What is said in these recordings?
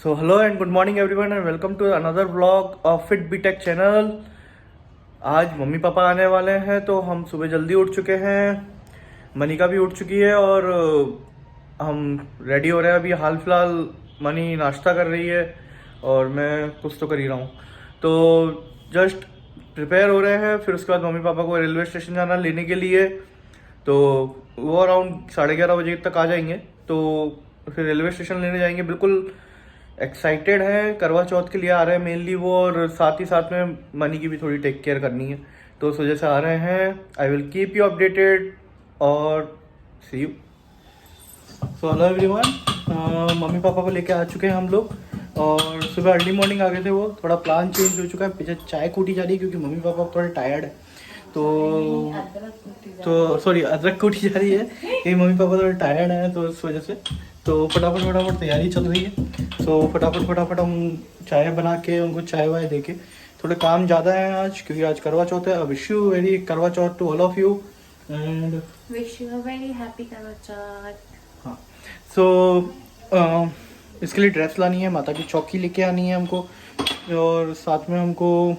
So hello and good morning everyone and welcome to another vlog of Fit BTech channel। आज mummy papa आने वाले हैं तो हम सुबह जल्दी उठ चुके हैं, मनिका भी उठ चुकी है और हम रेडी हो रहे हैं। अभी हाल फिलहाल मनी नाश्ता कर रही है और मैं कुछ तो कर ही रहा हूँ, तो जस्ट प्रिपेयर हो रहे हैं। फिर उसके बाद मम्मी पापा को रेलवे स्टेशन जाना लेने के लिए, तो वो अराउंड 11:30 बजे तक आ जाएंगे। तो फिर रेलवे स्टेशन लेने जाएंगे। बिल्कुल एक्साइटेड है, करवा चौथ के लिए आ रहे हैं मेनली वो, और साथ ही साथ में मनी की भी थोड़ी टेक केयर करनी है, तो उस वजह से आ रहे हैं। I will keep you updated और see you. So hello everyone, mummy papa को लेके आ चुके हैं हम लोग और सुबह अर्ली मॉर्निंग आ गए थे। वो थोड़ा प्लान चेंज हो चुका है, पीछे चाय कूटी जा रही है क्योंकि मम्मी पापा थोड़े टायर्ड है, तो सॉरी अदरक कूटी जा रही है कि मम्मी पापा थोड़े टायर्ड हैं, तो उस वजह से तो फटाफट तैयारी चल रही है। तो फटाफट हम चाय बना के उनको चाय वाय दे के, थोड़े काम ज़्यादा है आज क्योंकि आज करवा चौथ है। Wish you very Karva Chauth to all of you and wish you a very happy Karva Chauth. हाँ, सो इसके लिए ड्रेस लानी है, माता की चौकी लेके आनी है हमको, और साथ में हमको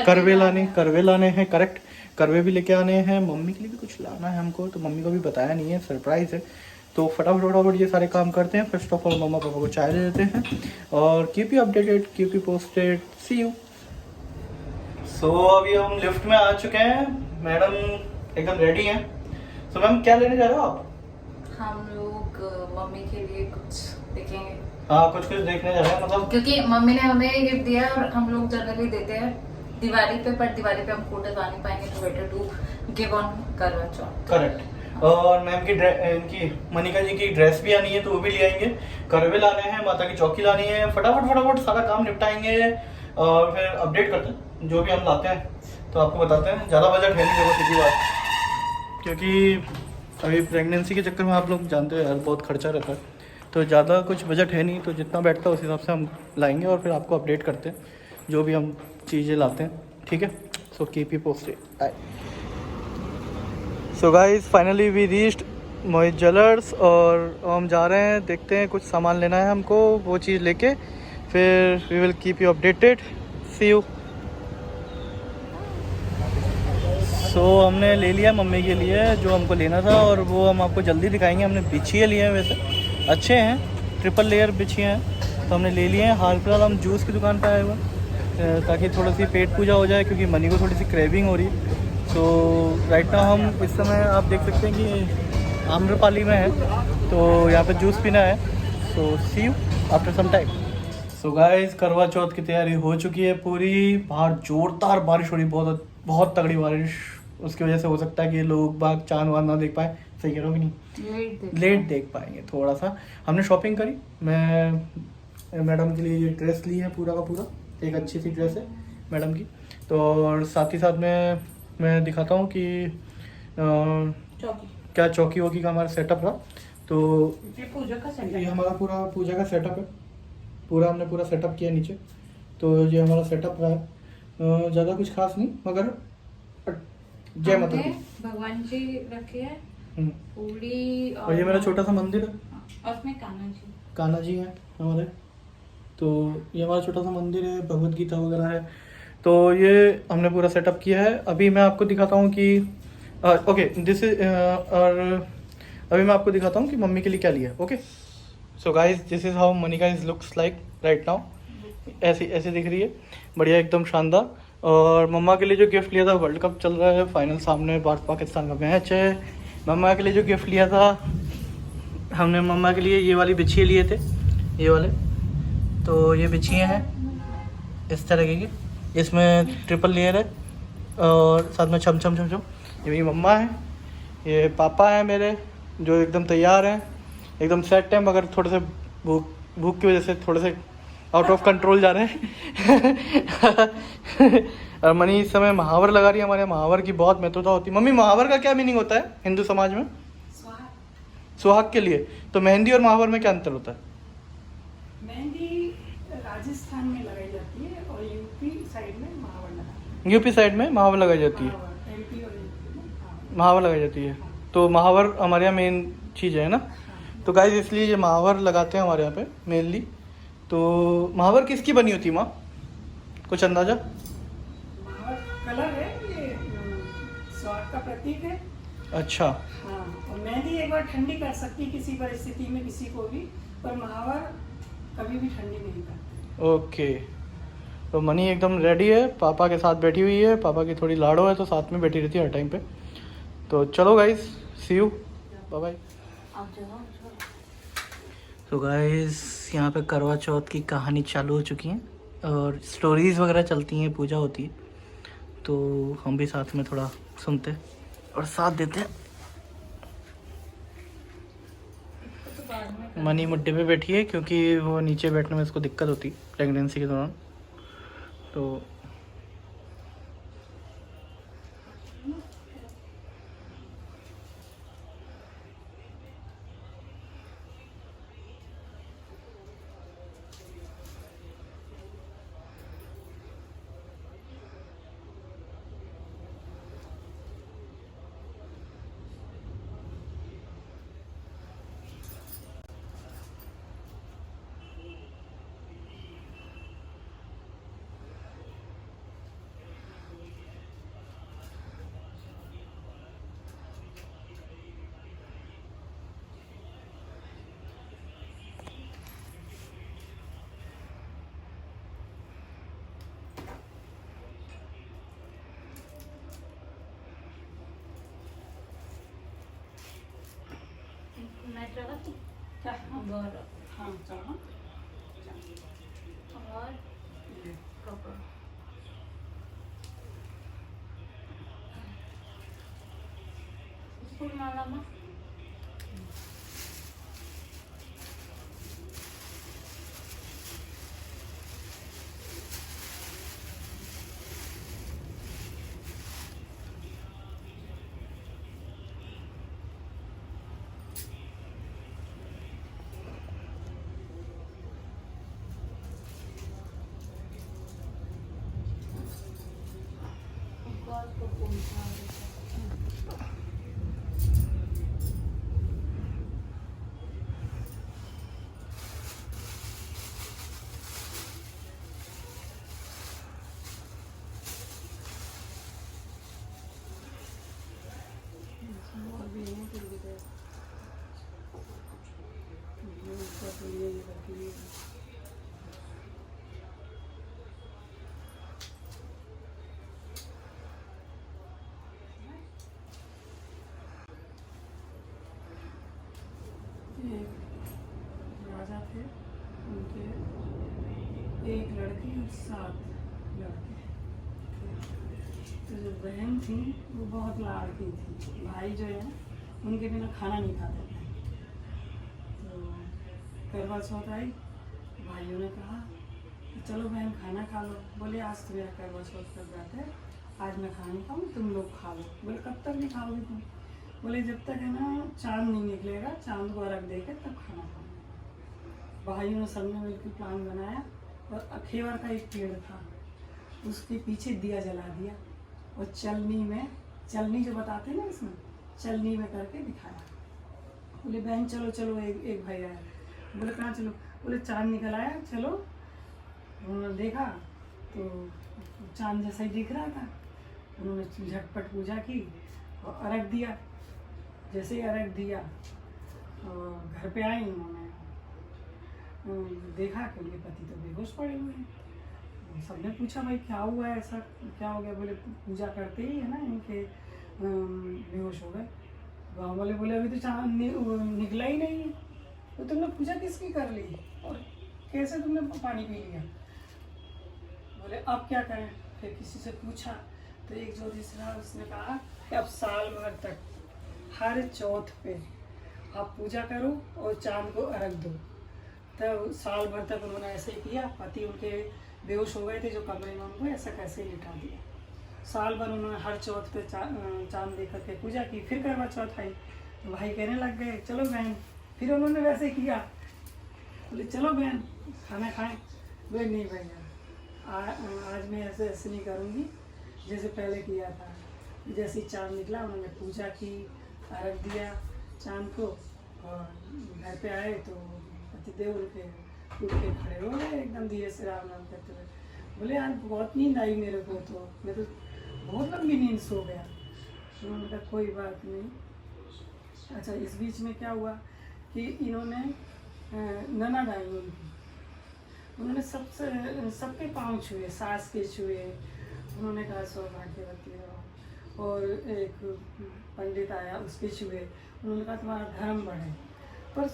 करवे लाने हैं। करेक्ट, करवे भी लेके आने हैं। मम्मी के लिए भी कुछ लाना है हमको, तो मम्मी को भी बताया नहीं है, सरप्राइज है। तो फटाफट ये सारे काम करते हैं। फर्स्ट ऑफ ऑल मम्मा पापा को चाय दे देते हैं और keep you updated, keep you posted, see you. So अभी हम लिफ्ट में आ चुके हैं, मैडम एकदम रेडी हैं। सो मैम क्या लेने जा रहे हो आप? हम लोग मम्मी के लिए कुछ देखेंगे। हाँ, कुछ देखने जा रहे हैं, मतलब क्योंकि मम्मी ने हमें गिफ्ट दिया है और हम लोग जनरली देते हैं दिवाली पे, पर दिवाली पे हम फोटोज आ नहीं पाएंगे, तो बेटर टू गिव ऑन करवा चौथ। करेक्ट। और मैम की इनकी मनिका जी की ड्रेस भी आनी है, तो वो भी ले आएंगे। करवे लाने हैं, माता की चौकी लानी है। फटाफट सारा काम निपटाएंगे और फिर अपडेट करते हैं जो भी हम लाते हैं, तो आपको बताते हैं। ज़्यादा बजट है नहीं, देखो सीधी बात, क्योंकि अभी प्रेगनेंसी के चक्कर में आप लोग जानते हो यार बहुत खर्चा रहता है, तो ज़्यादा कुछ बजट है नहीं, तो जितना बैठता है उस हिसाब से हम लाएंगे और फिर आपको अपडेट करते हैं जो भी हम चीज़ें लाते हैं, ठीक है। So keep you posted, bye. So guys finally we reached Mohit jewellers और हम जा रहे हैं, देखते हैं कुछ सामान लेना है हमको, वो चीज़ लेके फिर we will keep you updated, see you. So हमने ले लिया मम्मी के लिए जो हमको लेना था, और वो हम आपको जल्दी दिखाएंगे। हमने बिछिए लिए हैं, वैसे अच्छे हैं, ट्रिपल लेयर बिछिए हैं, तो हमने ले लिए हैं। हाल फिलहाल हम जूस की दुकान पर आए हुए हैं ताकि थोड़ी सी पेट पूजा हो जाए, क्योंकि मनी को थोड़ी सी क्रेविंग हो रही है। तो राइट नाउ हम इस समय आप देख सकते हैं कि आम्रपाली में है, तो यहाँ पे जूस पीना है। So see you after some time. So guys Karva Chauth की तैयारी हो चुकी है पूरी। बाहर जोरदार बारिश हो रही, बहुत तगड़ी बारिश। उसकी वजह से हो सकता है कि लोग बाग चांद वांद ना देख पाए। सही कह रहा हूँ कि नहीं? लेट देख पाएंगे थोड़ा सा। हमने शॉपिंग करी, मैं मैडम के लिए ड्रेस ली है, पूरा का पूरा एक अच्छी सी ड्रेस है मैडम की। तो और साथ ही साथ में मैं दिखाता हूँ कि क्या चौकी वौकी का हमारा सेटअप रहा। तो ये हमारा पूरा पूजा का सेटअप है, पूरा हमने पूरा सेटअप किया नीचे। तो ये हमारा सेटअप रहा है, ज़्यादा कुछ खास नहीं, मगर जय माता दी। भगवान जी रखे हैं पूरी, और ये मेरा छोटा सा मंदिर है, और उसमें कान्हा जी हैं हमारे। तो ये हमारा छोटा सा मंदिर है, भगवत गीता वगैरह है। तो ये हमने पूरा सेटअप किया है। अभी मैं आपको दिखाता हूँ कि ओके दिस इज, और अभी मैं आपको दिखाता हूँ कि मम्मी के लिए क्या लिया। Okay, so guys this is how Manika is looks like right now. ऐसे दिख रही है, बढ़िया एकदम शानदार। और मम्मा के लिए जो गिफ्ट लिया था, वर्ल्ड कप चल रहा है फाइनल, सामने भारत पाकिस्तान का मैच है। मम्मा के लिए जो गिफ्ट लिया था, हमने मम्मा के लिए ये वाली बिछिए लिए थे, ये वाले। तो ये बिछिए हैं इस तरह के, इसमें ट्रिपल लेयर है और साथ में छम। ये मेरी मम्मा है, ये पापा हैं मेरे जो एकदम तैयार हैं, एकदम सेट हैं, मगर थोड़े से भूख की वजह से थोड़े से आउट ऑफ कंट्रोल जा रहे हैं। और मनी इस समय महावर लगा रही है। हमारे महावर की बहुत महत्वता होती है। मम्मी, महावर का क्या मीनिंग होता है हिंदू समाज में? सुहाग के लिए। तो मेहंदी और महावर में क्या अंतर होता है? मेहंदी राजस्थान में लगाई जाती है और यूपी साइड में महावर लगाई जाती है। महावर लगाई जाती है। तो महावर हमारे यहाँ मेन चीज़ है ना। तो गाइस इसलिए ये महावर लगाते हैं हमारे यहाँ पे मेनली। तो महावर किसकी बनी होती माँ, कुछ अंदाजा? कलर है ये, स्वाद का प्रतीक है। अच्छा। हाँ, और मेहंदी एक बार ठंडी कर सकती है किसी परिस्थिति में किसी को भी, पर महावर कभी भी ठंडी नहीं करती। ओके, तो मनी एकदम रेडी है, पापा के साथ बैठी हुई है, पापा की थोड़ी लाड़ो है तो साथ में बैठी रहती है हर टाइम पे। तो चलो guys, see you, bye bye. तो गाइस यहाँ पे करवा चौथ की कहानी चालू हो चुकी है और स्टोरीज़ वगैरह चलती हैं, पूजा होती है, तो हम भी साथ में थोड़ा सुनते और साथ देते हैं। मनी मुड्डे पे बैठी है क्योंकि वो नीचे बैठने में उसको दिक्कत होती है प्रेगनेंसी के दौरान, तो क्या? हाँ चलो। और कपड़ा फूल माला में राजा थे, उनके एक लड़की और 7 लड़के। तो जो बहन थी वो बहुत लाड़की थी, भाई जो है उनके बिना खाना नहीं खाते थे। तो करवा चौथ आई, भाइयों ने कहा कि चलो बहन खाना खा लो। बोले आज तो मेरा करवा चौथ कर जाता है, आज मैं खाना नहीं खाऊँ, तुम लोग खा लो। बोले कब तक नहीं खाओगे तुम? बोले जब तक है ना चांद नहीं निकलेगा, चांद को अर्घ देकर तब खाना खाऊंगा। भाइयों ने सबने मिलकर प्लान बनाया और अखेवर का एक पेड़ था, उसके पीछे दिया जला दिया और चलनी जो बताते हैं ना इसमें, चलनी में करके दिखाया। बोले बहन चलो चलो, एक भाई आया। बोले कहाँ चलो? बोले चांद निकल आया, चलो। उन्होंने देखा तो चांद जैसा ही दिख रहा था। उन्होंने झटपट पूजा की और अर्घ दिया। जैसे ही अर्घ दिया और घर पे आई, उन्होंने देखा कि उनके पति तो बेहोश पड़े हुए हैं। सबने पूछा भाई क्या हुआ है, ऐसा क्या हो गया? बोले पूजा करते ही है ना इनके बेहोश हो गए। गाँव वाले बोले अभी तो चांद निकला ही नहीं है, तो तुमने पूजा किसकी कर ली और कैसे तुमने पानी पी लिया? बोले अब क्या करें? फिर किसी से पूछा तो एक ज्योतिष रहा, उसने कहा कि अब साल भर तक हर चौथ पे आप पूजा करो और चांद को अर्घ दो। तो साल भर तक उन्होंने ऐसे ही किया। पति उनके बेहोश हो गए थे जो कमरे में, उनको ऐसा कैसे लिटा दिया। साल भर उन्होंने हर चौथ पे चांद देख करके पूजा की। फिर करवा चौथ आई तो भाई कहने लग गए चलो बहन, फिर उन्होंने वैसे किया। बोले चलो बहन खाना खाएं। बोले नहीं भैया, आज मैं ऐसे नहीं करूँगी जैसे पहले किया था। जैसे ही चांद निकला उन्होंने पूजा की, अर्घ दिया चांद को, और घर पे आए तो पतिदेव उनके उठ के खड़े हो गए एकदम धीरे से राम राम करते हुए। बोले यार बहुत नींद आई मेरे को, तो मैं तो बहुत लंबी नींद सो गया। उन्होंने कहा कोई बात नहीं। अच्छा इस बीच में क्या हुआ कि इन्होंने ननद आई उनकी, उन्होंने सबके पाँव छुए, सास के छुए। उन्होंने कहा सौभाग्यवती रहो। और एक पंडित आया उसके छुए, उन्होंने कहा तुम्हारा धर्म बढ़े, पर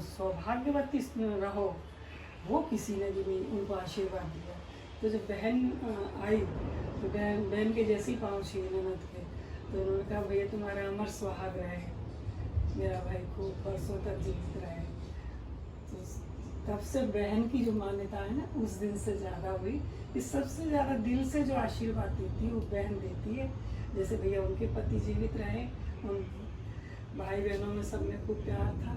सौभाग्यवती रहो वो किसी ने भी नहीं उनको आशीर्वाद दिया। तो जब बहन आई तो बहन के जैसे ही पाँव छुए ननद के, तो उन्होंने कहा भैया तुम्हारा अमर सुहाग रहे, मेरा भाई खूब बरसों तक जीवित रहे। तो तब से बहन की जो मान्यता है ना उस दिन से ज़्यादा हुई कि सबसे ज़्यादा दिल से जो आशीर्वाद देती है वो बहन देती है। जैसे भैया उनके पति जीवित रहे, उन भाई बहनों में सब में खूब प्यार था,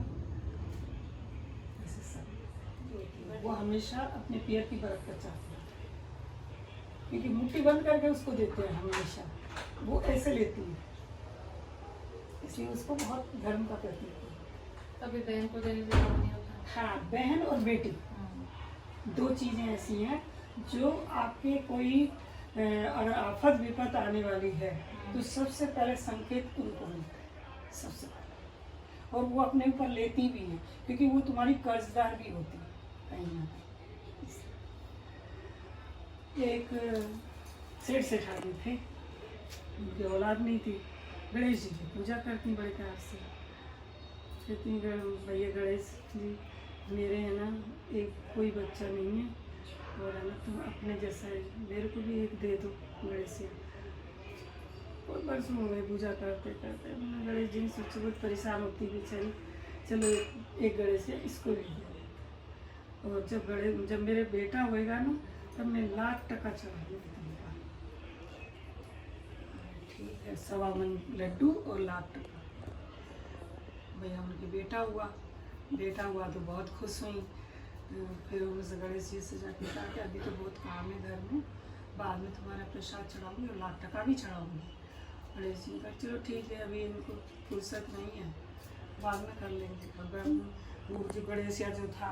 ऐसे सब वो हमेशा अपने पियर की बरकत चाहते हैं, क्योंकि मुट्ठी बंद करके उसको देते हैं हमेशा, वो ऐसे लेती है, इसलिए उसको बहुत धर्म का प्रतीक है। कभी बहन को देने से काम नहीं होता। हाँ, बहन और बेटी दो चीज़ें ऐसी हैं जो आपके कोई अगर आफत विपत आने वाली है तो सबसे पहले संकेत उनको मिलता है, सबसे पहले। और वो अपने ऊपर लेती भी है, क्योंकि वो तुम्हारी कर्जदार भी होती है कहीं ना कहीं। एक सेठ सेठानी थे, उनकी औलाद नहीं थी, गणेश जी की पूजा करती बड़े प्यार से। कहती भैया गणेश जी मेरे है ना एक कोई बच्चा नहीं है, और है ना तुम अपने जैसा है, मेरे को भी एक दे दो गणेश जी। और बरसों हो गए पूजा करते करते, मैं गणेश जी सोचे बहुत परेशान होती भी, चलो एक गणेश है इसको भी दे दे। और जब मेरे बेटा होएगा ना तब मैं 1 लाख टका चढ़ा दूँगा। ठीक है, 1.25 मन लड्डू और 1 लाख टका। भैया उनके बेटा हुआ तो बहुत खुश हुई। फिर उनसे गणेश जी से जाके कहा कि अभी तो बहुत काम है घर में, बाद में तुम्हारा प्रसाद चढ़ाऊंगी और 1 लाख टका भी चढ़ाऊंगी। गणेश जी कहा चलो ठीक है, अभी इनको फुर्सत नहीं है, बाद में कर लेंगे। अगर वो जो गणेश जो था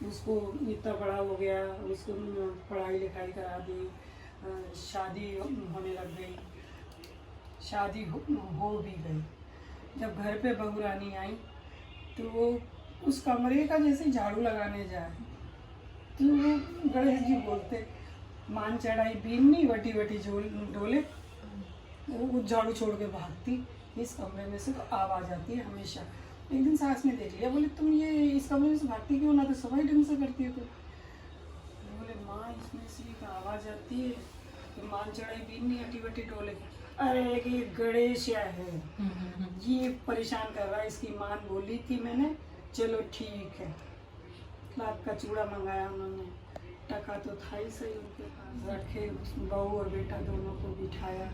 उसको इतना बड़ा हो गया, उसको पढ़ाई लिखाई करा दी, शादी होने लग गई, शादी हो भी गई। जब घर पे बहू रानी आई तो वो उस कमरे का जैसे झाड़ू लगाने जाए तो गणेश जी बोलते मान चढ़ाई बीननी वटी वटी डोले, वो झाड़ू छोड़ के भागती इस कमरे में से, तो आवाज़ आती है हमेशा। एक दिन सास ने देख लिया, बोले तुम ये इस कमरे में से भागती क्यों, ना तो सफाई ढंग से करती है। तो बोले माँ इसमें से एक आवाज़ आती है कि मान चढ़ाई बीननी वटी वटी डोले। अरे ये गणेश है, ये परेशान कर रहा है, इसकी माँ बोली थी मैंने, चलो ठीक है। 1 लाख का चूड़ा मंगाया उन्होंने, टका तो था ही सही उनके पास, रखे बहू और बेटा दोनों को बिठाया,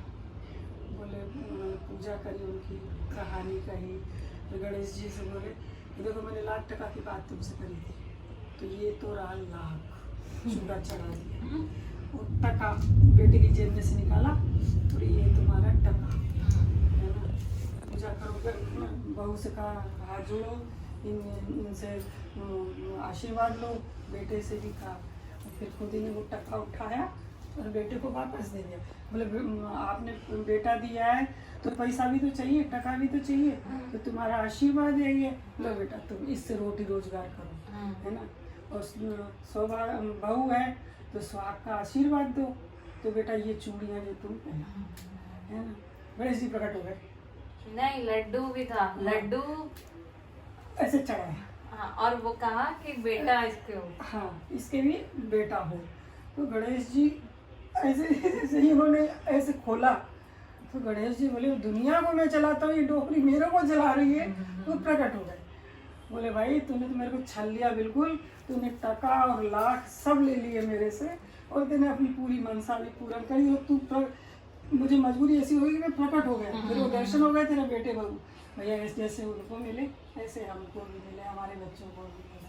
बोले पूजा करी, उनकी कहानी कही। तो गणेश जी से बोले देखो मैंने 1 लाख टका की बात तुमसे करी थी, तो ये तो रहा 1 लाख चूड़ा चढ़ा दिया। और टका बेटे की जेब में से निकाला, तो ये तुम्हारा टका है ना, पूजा करो। बहू से कहा हाथ जोड़ो, इनसे आशीर्वाद लो, बेटे से भी कहा। फिर खुद ही ने वो टका उठाया और बेटे को वापस दे दिया। बोले आपने बेटा दिया है तो पैसा भी तो चाहिए, टका भी तो चाहिए, तो तुम्हारा आशीर्वाद है ये, लो बेटा तुम इससे रोटी रोजगार करो, है ना। और सौभाग्य बहू है तो सुहाग का आशीर्वाद दो, तो बेटा ये चूड़ियाँ जो तुम पहना, है ना। गणेश जी प्रकट हो गए। नहीं लड्डू भी था, लड्डू ऐसे चढ़ाया। हाँ, और वो कहा कि बेटा इसके हो, हाँ इसके भी बेटा हो। तो गणेश जी ऐसे ही उन्होंने ऐसे खोला, तो गणेश जी बोले दुनिया को मैं चलाता हूँ, ये डोकरी मेरे को चला रही है। तो प्रकट हो गए, बोले भाई तूने तो मेरे को छल लिया बिल्कुल, तूने टका और लाख सब ले लिए मेरे से, और तूने अपनी पूरी मनसा भी पूरा करी, और तू मुझे मजबूरी ऐसी होगी कि मैं प्रकट हो गया, मेरे को दर्शन हो गए तेरे बेटे बहू। भैया जैसे उनको मिले ऐसे हमको भी मिले, हमारे बच्चों को भी मिले।